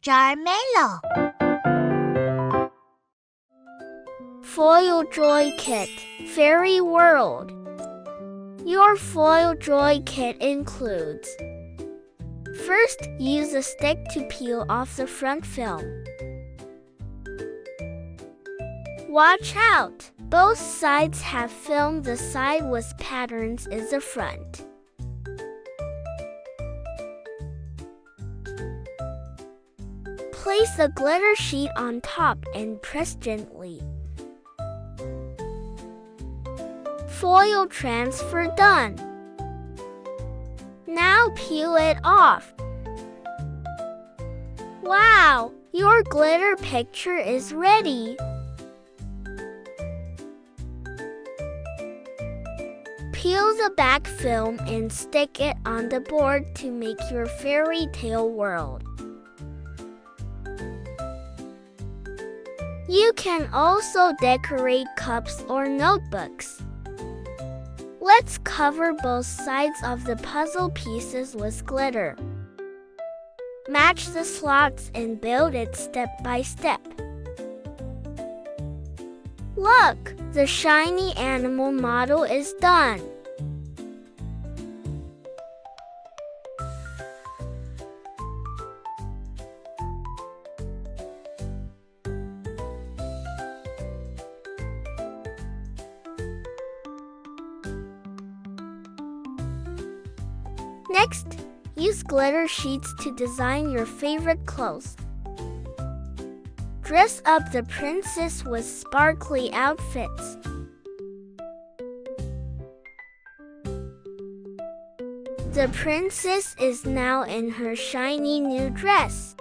Jarmelo. Foil Joy Kit, Fairy World. Your foil joy kit includes: first, use a stick to peel off the front film. Watch out! Both sides have film. The side with patterns is the front. Place the glitter sheet on top and press gently. Foil transfer done. Now peel it off. Wow! Your glitter picture is ready. Peel the back film and stick it on the board to make your fairy tale world. You can also decorate cups or notebooks. Let's cover both sides of the puzzle pieces with glitter. Match the slots and build it step by step. Look, the shiny animal model is done. Next, use glitter sheets to design your favorite clothes. Dress up the princess with sparkly outfits. The princess is now in her shiny new dress.